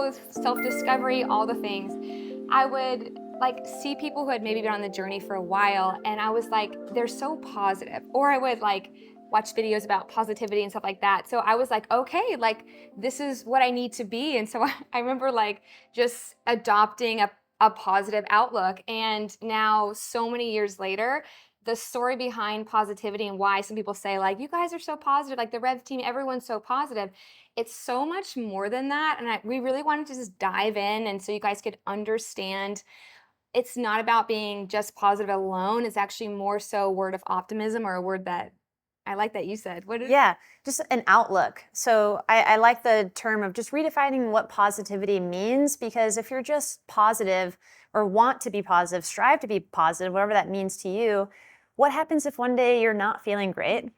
growth, self-discovery, all the things, I would like see people who had maybe been on the journey for a while, and I was like, they're so positive. Or I would like watch videos about positivity and stuff like that. So I was like, okay, like this is what I need to be. And so I remember like just adopting a positive outlook. And now so many years later, the story behind positivity and why some people say like, you guys are so positive, like the REV team, everyone's so positive. It's so much more than that. And we really wanted to just dive in. And so you guys could understand it's not about being just positive alone. It's actually more so a word of optimism, or a word that I like that you said. What is Yeah, just an outlook. So I like the term of just redefining what positivity means, because if you're just positive or want to be positive, strive to be positive, whatever that means to you, what happens if one day you're not feeling great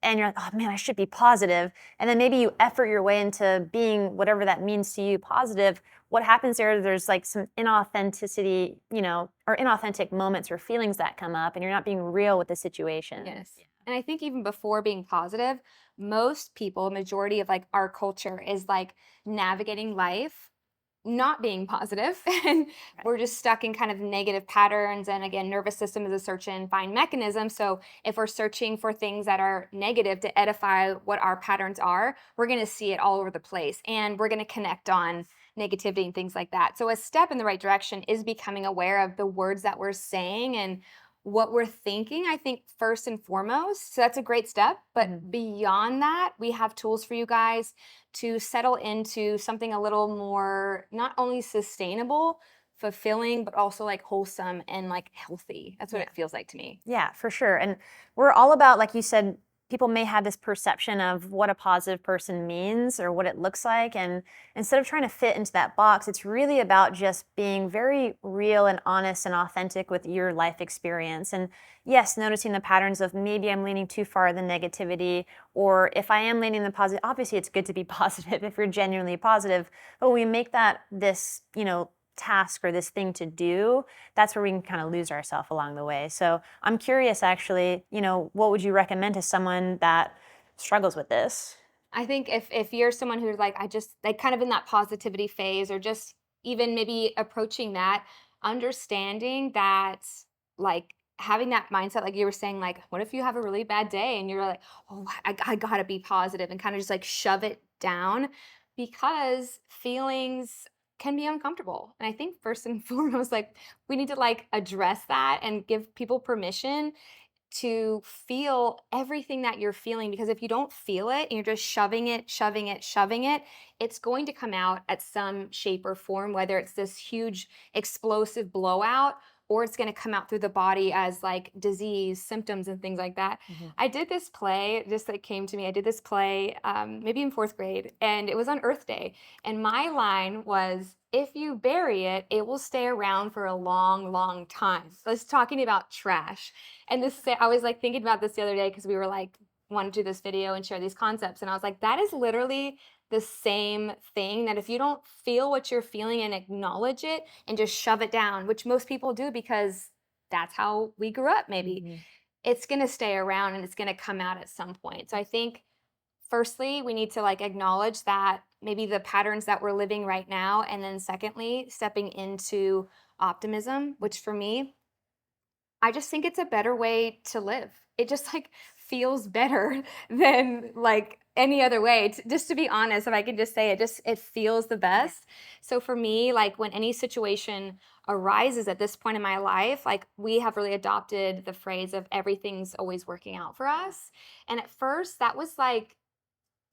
and you're like, oh man, I should be positive, and then maybe you effort your way into being whatever that means to you positive? What happens there? There's like some inauthenticity, or inauthentic moments or feelings that come up, and you're not being real with the situation. Yes. And I think even before being positive, most people, majority of like our culture is like navigating life not being positive, and we're just stuck in kind of negative patterns. And again, nervous system is a search and find mechanism. So if we're searching for things that are negative to edify what our patterns are, we're going to see it all over the place, and we're going to connect on negativity and things like that. So a step in the right direction is becoming aware of the words that we're saying and what we're thinking, I think, first and foremost. So that's a great step. But beyond that, we have tools for you guys to settle into something a little more not only sustainable, fulfilling, but also like wholesome and like healthy. That's what it feels like to me. Yeah, for sure. And we're all about, like you said, people may have this perception of what a positive person means or what it looks like. And instead of trying to fit into that box, it's really about just being very real and honest and authentic with your life experience. And yes, noticing the patterns of maybe I'm leaning too far the negativity, or if I am leaning the positive, obviously it's good to be positive if you're genuinely positive. But when we make that this, task or this thing to do, that's where we can kind of lose ourselves along the way. So I'm curious, actually, what would you recommend to someone that struggles with this? I think if you're someone who's like, I just like kind of in that positivity phase, or just even maybe approaching that, understanding that like having that mindset, like you were saying, like, what if you have a really bad day and you're like, oh, I gotta be positive, and kind of just like shove it down, because feelings can be uncomfortable. And I think first and foremost, like we need to like address that and give people permission to feel everything that you're feeling, because if you don't feel it and you're just shoving it, shoving it, shoving it, it's going to come out at some shape or form, whether it's this huge explosive blowout, or it's going to come out through the body as like disease symptoms and things like that. I did this play, just that came to me. I did this play maybe in fourth grade, and it was on Earth Day. And my line was, if you bury it, it will stay around for a long, long time. So I was talking about trash. And this, I was like thinking about this the other day, because we were like, want to do this video and share these concepts. And I was like, that is literally the same thing, that if you don't feel what you're feeling and acknowledge it and just shove it down, which most people do because that's how we grew up, maybe, it's going to stay around and it's going to come out at some point. So I think firstly, we need to like acknowledge that maybe the patterns that we're living right now. And then secondly, stepping into optimism, which for me, I just think it's a better way to live. It just like feels better than like any other way. Just to be honest, if I can just say it, just it feels the best. So for me, like when any situation arises at this point in my life, like we have really adopted the phrase of everything's always working out for us. And at first that was like,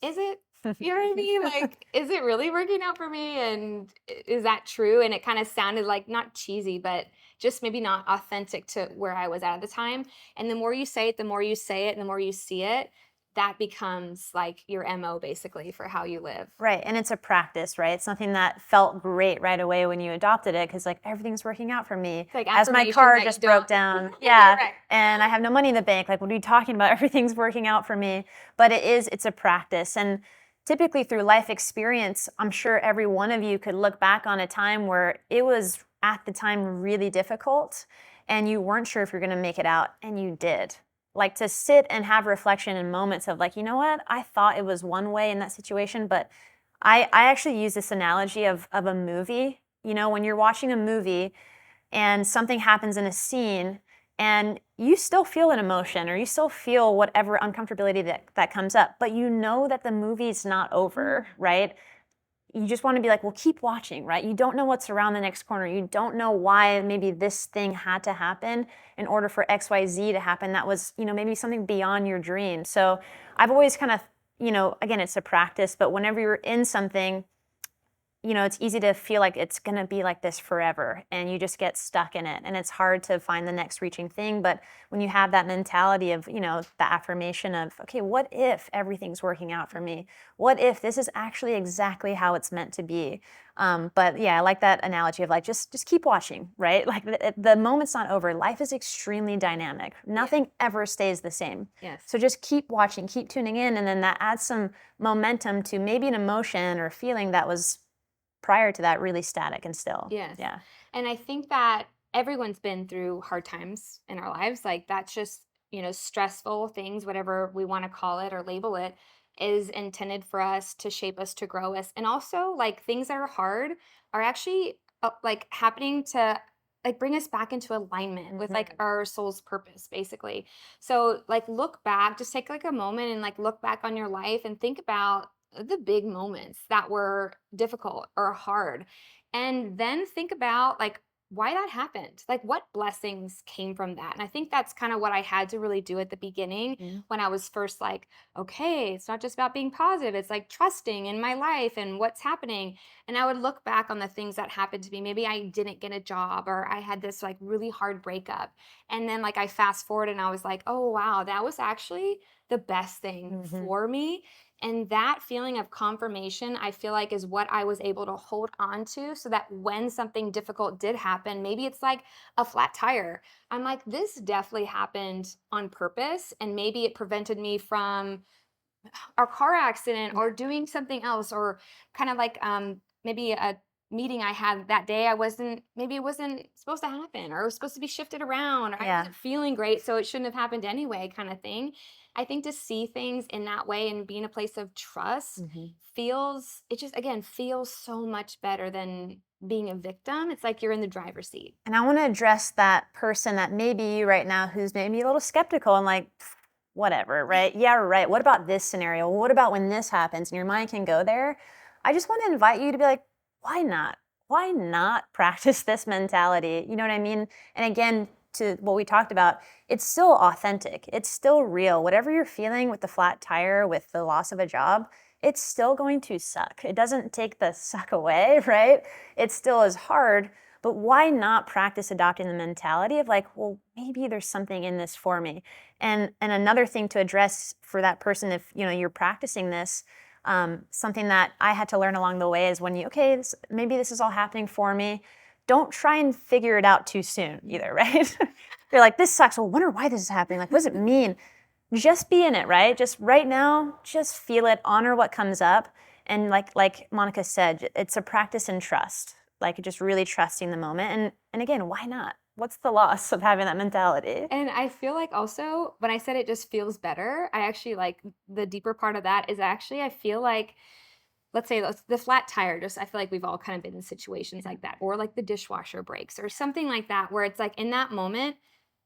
is it? You know what I mean? Like, is it really working out for me? And is that true? And it kind of sounded like not cheesy, but just maybe not authentic to where I was at the time. And the more you say it, the more you say it, and the more you see it, that becomes like your MO basically for how you live. Right. And it's a practice, right? It's something that felt great right away when you adopted it, because like everything's working out for me. Like As my affirmation car that just you broke don't- down. Yeah, Yeah. right. And I have no money in the bank. Like, what are you talking about? Everything's working out for me. But it's a practice. And typically through life experience, I'm sure every one of you could look back on a time where it was at the time really difficult and you weren't sure if you're going to make it out, and you did. Like to sit and have reflection in moments of like, you know what, I thought it was one way in that situation, but I actually use this analogy of a movie. You know, when you're watching a movie and something happens in a scene and you still feel an emotion or you still feel whatever uncomfortability that comes up, but you know that the movie's not over, right? You just want to be like, well, keep watching, right? You don't know what's around the next corner. You don't know why maybe this thing had to happen in order for XYZ to happen. That was, maybe something beyond your dream. So I've always kind of, again, it's a practice, but whenever you're in something, it's easy to feel like it's going to be like this forever and you just get stuck in it. And it's hard to find the next reaching thing. But when you have that mentality of, the affirmation of, okay, what if everything's working out for me? What if this is actually exactly how it's meant to be? But yeah, I like that analogy of like, just keep watching, right? Like the moment's not over. Life is extremely dynamic. Nothing ever stays the same. Yes. So just keep watching, keep tuning in. And then that adds some momentum to maybe an emotion or feeling that was prior to that really static and still. Yes. Yeah. And I think that everyone's been through hard times in our lives. Like that's just, stressful things, whatever we want to call it or label it, is intended for us to shape us, to grow us. And also, like things that are hard are actually like happening to like bring us back into alignment with like Mhm. our soul's purpose, basically. So, like, look back, just take like a moment and like look back on your life and think about the big moments that were difficult or hard, and then think about like why that happened, like what blessings came from that. And I think that's kind of what I had to really do at the beginning Mhm. when I was first like, okay, it's not just about being positive, it's like trusting in my life and what's happening. And I would look back on the things that happened to me. Maybe I didn't get a job or I had this like really hard breakup, and then like I fast forward and I was like, oh wow, that was actually the best thing Mhm. for me. And that feeling of confirmation, I feel like, is what I was able to hold on to so that when something difficult did happen, maybe it's like a flat tire. I'm like, this definitely happened on purpose. And maybe it prevented me from a car accident Yeah. or doing something else, or kind of like maybe a meeting I had that day, I wasn't, maybe it wasn't supposed to happen, or it was supposed to be shifted around, or I Yeah. wasn't feeling great, so it shouldn't have happened anyway, kind of thing. I think to see things in that way and be in a place of trust Mhm. feels, it just again feels so much better than being a victim. It's like you're in the driver's seat. And I want to address that person that may be you right now who's maybe a little skeptical and like, "Pff, whatever, right? Yeah, right. What about this scenario? What about when this happens? And your mind can go there. I just want to invite you to be like, why not? Why not practice this mentality? You know what I mean? And again, to what we talked about, it's still authentic. It's still real. Whatever you're feeling with the flat tire, with the loss of a job, it's still going to suck. It doesn't take the suck away, right? It still is hard, but why not practice adopting the mentality of like, well, maybe there's something in this for me. And another thing to address for that person, if you're practicing this, something that I had to learn along the way is when maybe this is all happening for me. Don't try and figure it out too soon either, right? You're like, this sucks. Well, wonder why this is happening. Like, what does it mean? Just be in it, right? Just right now, just feel it, honor what comes up. And like Monica said, it's a practice in trust, like just really trusting the moment. And again, why not? What's the loss of having that mentality? And I feel like also when I said it just feels better, I actually like the deeper part of that is actually I feel like, let's say the flat tire, just I feel like we've all kind of been in situations Yeah. like that, or like the dishwasher breaks or something like that, where it's like in that moment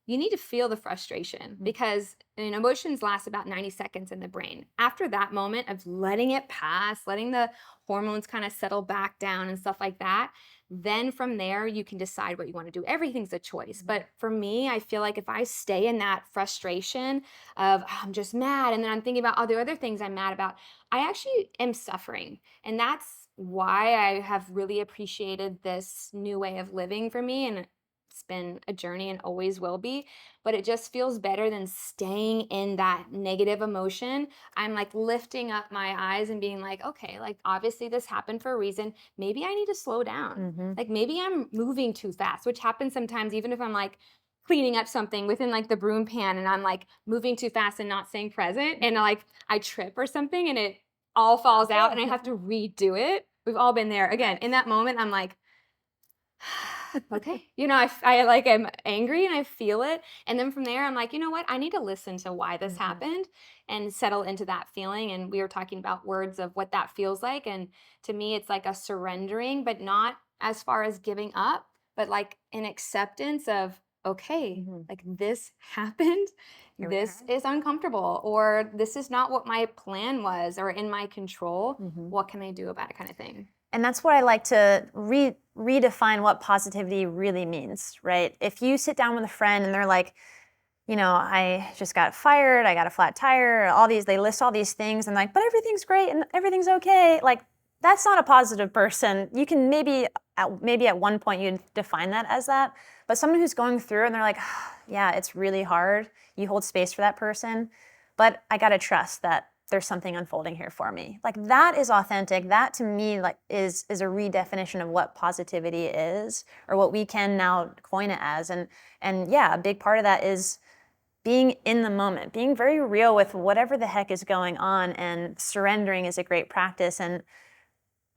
you need to feel the frustration, Mhm. because emotions last about 90 seconds in the brain. After that moment of letting it pass, letting the hormones kind of settle back down and stuff like that, then from there you can decide what you want to do. Everything's a choice. Mhm. But for me, I feel like if I stay in that frustration of, "Oh, I'm just mad," and then I'm thinking about all the other things I'm mad about, I actually am suffering. And that's why I have really appreciated this new way of living for me. And it's been a journey and always will be, but it just feels better than staying in that negative emotion. I'm like lifting up my eyes and being like, okay, like obviously this happened for a reason. Maybe I need to slow down. Mhm. Like maybe I'm moving too fast, which happens sometimes, even if I'm like cleaning up something within like the broom pan and I'm like moving too fast and not staying present. And like I trip or something and it all falls out and I have to redo it. We've all been there. Again, Right. in that moment, I'm like, Okay. I like am angry and I feel it. And then from there, I'm like, you know what? I need to listen to why this Mhm. happened and settle into that feeling. And we were talking about words of what that feels like. And to me, it's like a surrendering, but not as far as giving up, but like an acceptance of, okay, Mhm. like this happened. Here we This are. is uncomfortable, or this is not what my plan was or in my control. Mhm. What can I do about it, kind of thing? And that's what I like to redefine what positivity really means, right? If you sit down with a friend and they're like, I just got fired, I got a flat tire, they list all these things and like, but everything's great and everything's okay. Like, that's not a positive person. You can maybe at one point you define that as that, but someone who's going through and they're like, yeah, it's really hard. You hold space for that person, but I got to trust that there's something unfolding here for me. Like, that is authentic. That to me like is a redefinition of what positivity is, or what we can now coin it as. And yeah, a big part of that is being in the moment, being very real with whatever the heck is going on, and surrendering is a great practice. And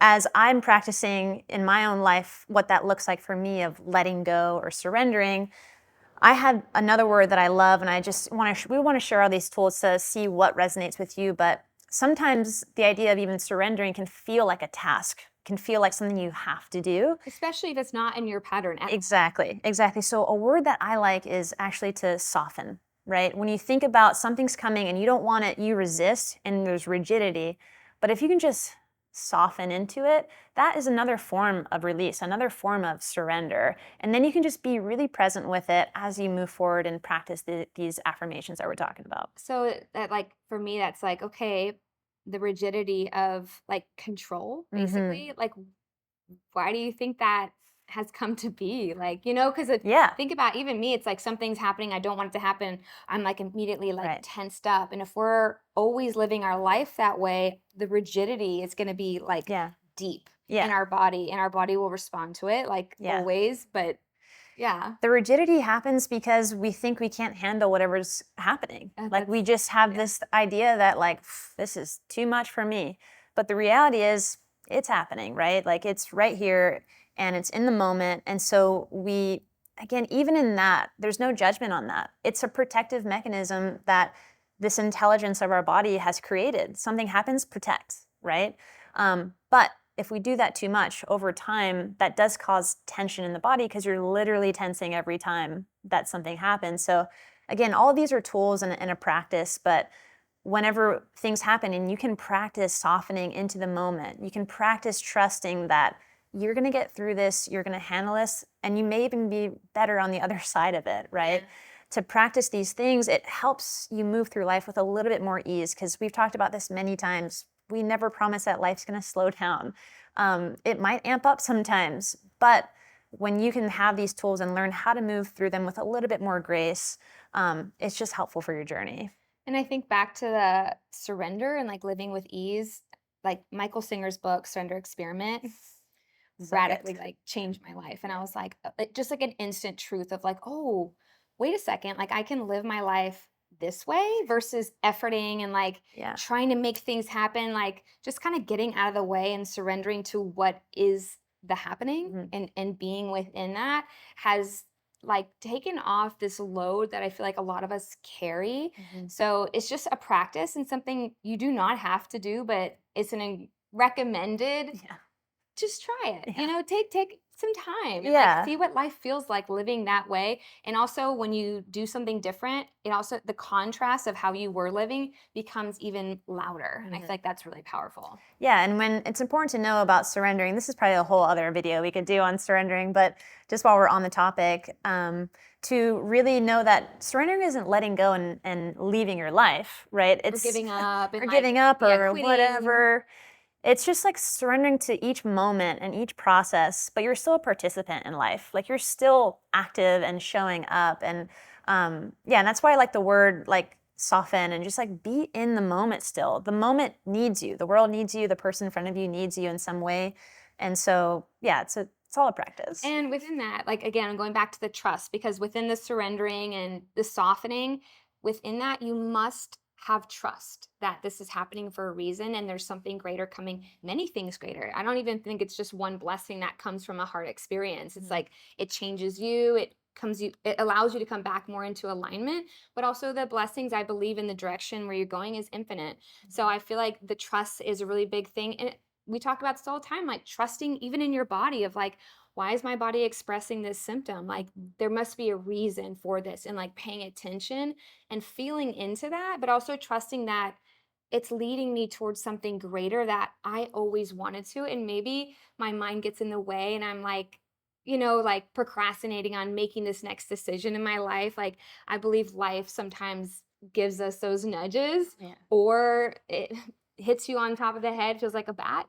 as I'm practicing in my own life what that looks like for me of letting go or surrendering, I had another word that I love, and I just want to we want to share all these tools to see what resonates with you. But sometimes the idea of even surrendering can feel like a task, can feel like something you have to do. Especially if it's not in your pattern at all. Exactly, exactly. So a word that I like is actually to soften, right? When you think about something's coming and you don't want it, you resist and there's rigidity. But if you can just soften into it, that is another form of release, another form of surrender. And then you can just be really present with it as you move forward and practice these affirmations that we're talking about. So that like for me, that's like, okay, the rigidity of like control, Hmm. basically. Like, why do you think that has come to be? Like, because Yeah, think about even me, it's like something's happening, I don't want it to happen. I'm like immediately like right. tensed up. And if we're always living our life that way, the rigidity is gonna be like Yeah, deep in yeah, our body, and our body will respond to it like yeah. always. But yeah. The rigidity happens because we think we can't handle whatever's happening. Like, we That's just have yeah. this idea that like, this is too much for me. But the reality is it's happening, right? Like, it's right here and it's in the moment. And so we, again, even in that, there's no judgment on that. It's a protective mechanism that this intelligence of our body has created. Something happens, protect, right? But if we do that too much over time, that does cause tension in the body because you're literally tensing every time that something happens. So, again, all of these are tools and a practice, but whenever things happen, and you can practice softening into the moment, you can practice trusting that you're going to get through this, you're going to handle this, and you may even be better on the other side of it, Yeah. right? To practice these things, it helps you move through life with a little bit more ease, because we've talked about this many times. We never promise that life's going to slow down. It might amp up sometimes, but when you can have these tools and learn how to move through them with a little bit more grace, it's just helpful for your journey. And I think back to the surrender and like living with ease, like Michael Singer's book, Surrender Experiment, So good. radically like changed my life. And I was like, just like an instant truth of like, oh, wait a second, like I can live my life this way versus efforting and like Yeah. trying to make things happen, like just kind of getting out of the way and surrendering to what is the happening, Mhm. and being within that has like taken off this load that I feel like a lot of us carry. Mhm. So it's just a practice and something you do not have to do, but it's recommended. Yeah. Just try it. Yeah. Take some time and like Yeah. see what life feels like living that way. And also when you do something different, it also the contrast of how you were living becomes even louder. And I feel Mhm. like that's really powerful. Yeah, and when it's important to know about surrendering, this is probably a whole other video we could do on surrendering, but just while we're on the topic, to really know that surrendering isn't letting go and leaving your life, right? Or It's giving up and or like, giving up yeah, or quitting. whatever. It's just like surrendering to each moment and each process, but you're still a participant in life. Like, you're still active and showing up. And yeah, and that's why I like the word like soften, and just like be in the moment still. The moment needs you. The world needs you. The person in front of you needs you in some way. And so, yeah, it's all a practice. And within that, like again, I'm going back to the trust because within the surrendering and the softening, within that, you must have trust that this is happening for a reason and there's something greater coming, many things greater. I don't even think it's just one blessing that comes from a hard experience. It's Mhm. like it changes you, it allows you to come back more into alignment, but also the blessings, I believe, in the direction where you're going is infinite. So I feel like the trust is a really big thing. And we talk about this all the time, like trusting even in your body of like, why is my body expressing this symptom? Like there must be a reason for this, and like paying attention and feeling into that, but also trusting that it's leading me towards something greater that I always wanted to. And maybe my mind gets in the way and I'm like, like procrastinating on making this next decision in my life. Like I believe life sometimes gives us those nudges, Yeah. or it hits you on top of the head, feels like a bat.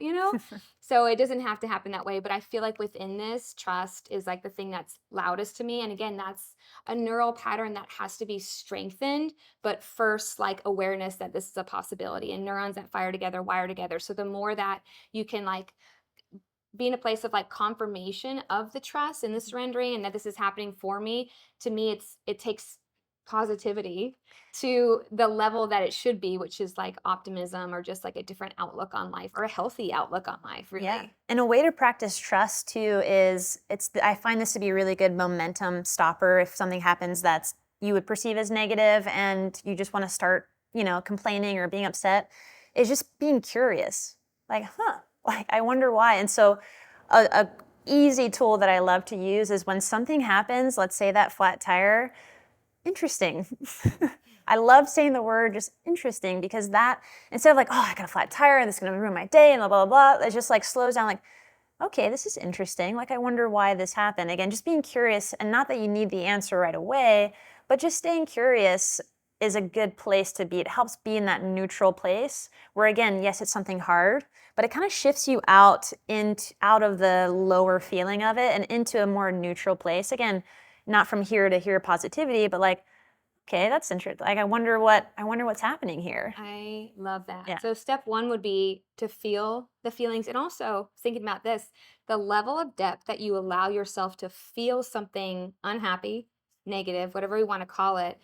So it doesn't have to happen that way. But I feel like within this, trust is like the thing that's loudest to me. And again, that's a neural pattern that has to be strengthened. But first, like awareness that this is a possibility, and neurons that fire together wire together. So the more that you can like be in a place of like confirmation of the trust and the surrendering and that this is happening for me, to me it takes positivity to the level that it should be, which is like optimism, or just like a different outlook on life, or a healthy outlook on life, Yeah. really. And a way to practice trust too is I find this to be a really good momentum stopper if something happens that's you would perceive as negative and you just want to start, complaining or being upset, is just being curious. Like, like I wonder why. And so a easy tool that I love to use is when something happens, let's say that flat tire, interesting. I love saying the word just interesting, because that, instead of like, oh, I got a flat tire and this is going to ruin my day and blah, blah, blah, it just like slows down, like, okay, this is interesting. Like, I wonder why this happened. Again, just being curious, and not that you need the answer right away, but just staying curious is a good place to be. It helps be in that neutral place where, again, yes, it's something hard, but it kind of shifts you out of the lower feeling of it and into a more neutral place. Again, not from here to here positivity, but like, okay, that's interesting. Like, I wonder what's happening here. I love that. Yeah. So step one would be to feel the feelings, and also thinking about this, the level of depth that you allow yourself to feel something unhappy, negative, whatever you want to call it,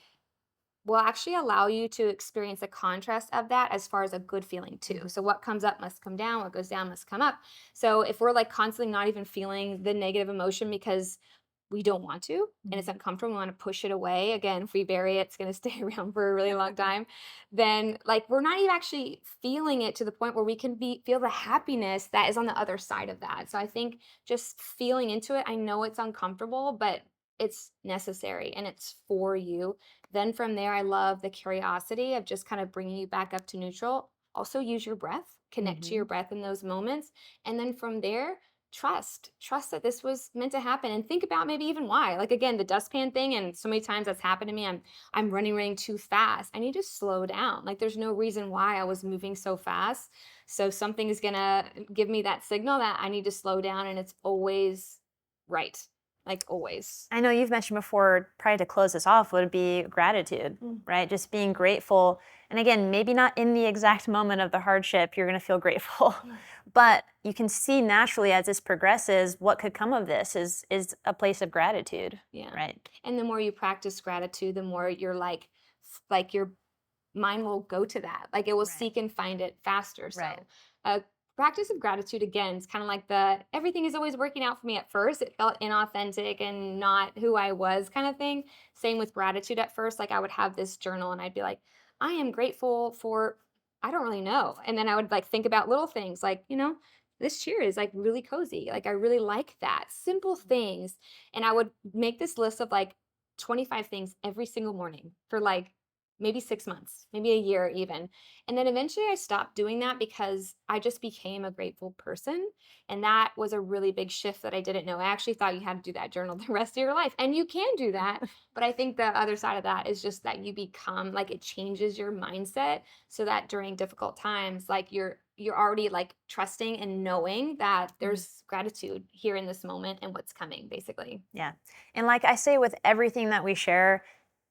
will actually allow you to experience a contrast of that as far as a good feeling too. Mhm. So what comes up must come down, what goes down must come up. So if we're like constantly not even feeling the negative emotion because we don't want to and it's Mhm. uncomfortable, we want to push it away. Again, if we bury it, it's going to stay around for a really long time. Then like we're not even actually feeling it to the point where we can feel the happiness that is on the other side of that. So I think just feeling into it, I know it's uncomfortable, but it's necessary and it's for you. Then from there, I love the curiosity of just kind of bringing you back up to neutral. Also use your breath, connect to your Mhm. breath in those moments. And then from there, trust that this was meant to happen, and think about maybe even why. Like again, the dustpan thing, and so many times that's happened to me. I'm running too fast. I need to slow down. Like there's no reason why I was moving so fast. So something is gonna give me that signal that I need to slow down, and it's always right. Like always. I know you've mentioned before, probably to close this off, would be gratitude, Mm. right? Just being grateful. And again, maybe not in the exact moment of the hardship, you're going to feel grateful, Yeah. but you can see naturally as this progresses, what could come of this is a place of gratitude, Yeah. right? And the more you practice gratitude, the more you're like your mind will go to that. Like it will Right. seek and find it faster. So, Right. practice of gratitude again is kind of like the everything is always working out for me at first. It felt inauthentic and not who I was kind of thing. Same with gratitude at first. Like I would have this journal and I'd be like, I am grateful for, I don't really know. And then I would like think about little things like, this chair is like really cozy. Like I really like that. Simple things. And I would make this list of like 25 things every single morning for like maybe 6 months, maybe a year even. And then eventually I stopped doing that because I just became a grateful person. And that was a really big shift that I didn't know. I actually thought you had to do that journal the rest of your life. And you can do that. But I think the other side of that is just that you become like it changes your mindset so that during difficult times, like you're already like trusting and knowing that Mhm. there's gratitude here in this moment and what's coming, basically. Yeah. And like I say with everything that we share,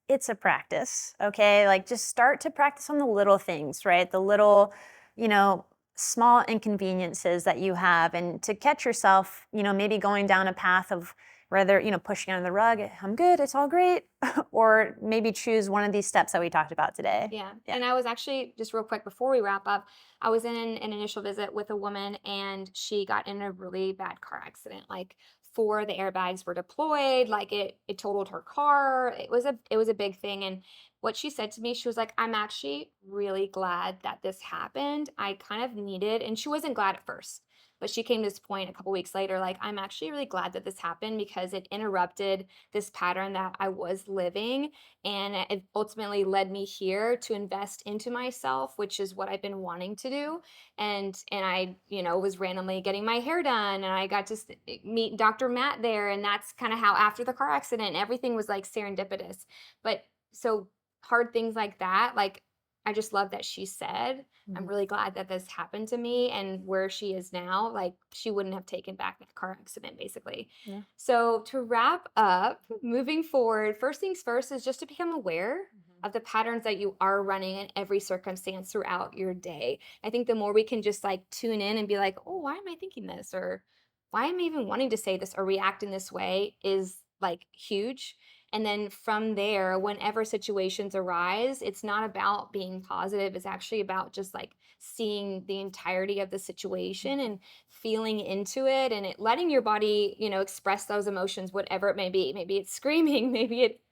it's a practice, okay? Like just start to practice on the little things, right? The little, you know, small inconveniences that you have, and to catch yourself, maybe going down a path of whether, pushing under the rug, I'm good, it's all great, or maybe choose one of these steps that we talked about today. Yeah. Yeah. And I was actually, just real quick before we wrap up, I was in an initial visit with a woman and she got in a really bad car accident. Like 4 of the airbags were deployed, like it totaled her car. It was a big thing. And what she said to me, she was like, I'm actually really glad that this happened. I kind of needed, and she wasn't glad at first. But she came to this point a couple weeks later, like, I'm actually really glad that this happened because it interrupted this pattern that I was living, and it ultimately led me here to invest into myself, which is what I've been wanting to do. And I, was randomly getting my hair done, and I got to meet Dr. Matt there, and that's kind of how, after the car accident, everything was like serendipitous. But so hard things like that, like, I just love that she said, I'm Mhm. really glad that this happened to me, and where she is now, like, she wouldn't have taken back that car accident, basically. Yeah. So, to wrap up, moving forward, first things first is just to become aware Mhm. of the patterns that you are running in every circumstance throughout your day. I think the more we can just like tune in and be like, oh, why am I thinking this? Or why am I even wanting to say this or react in this way is like huge. And then from there, whenever situations arise, it's not about being positive. It's actually about just like seeing the entirety of the situation and feeling into it, and letting your body, express those emotions, whatever it may be. Maybe it's screaming, maybe it's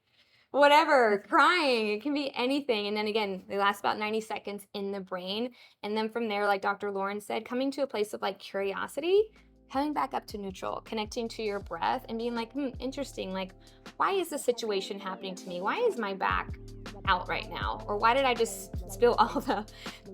whatever, crying, it can be anything. And then again, they last about 90 seconds in the brain. And then from there, like Dr. Loren said, coming to a place of like curiosity, coming back up to neutral, connecting to your breath and being like, interesting. Like, why is this situation happening to me? Why is my back out right now? Or why did I just spill all the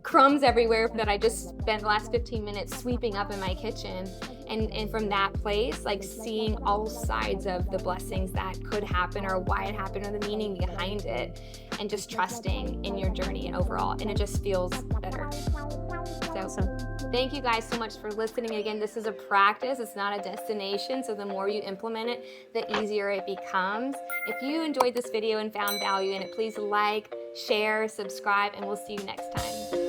crumbs everywhere that I just spent the last 15 minutes sweeping up in my kitchen? And from that place, like seeing all sides of the blessings that could happen or why it happened or the meaning behind it, and just trusting in your journey and overall, and it just feels better. So Awesome. thank you guys so much for listening. Again, this is a practice, it's not a destination. So the more you implement it, the easier it becomes. If you enjoyed this video and found value in it, please like, share, subscribe, and we'll see you next time.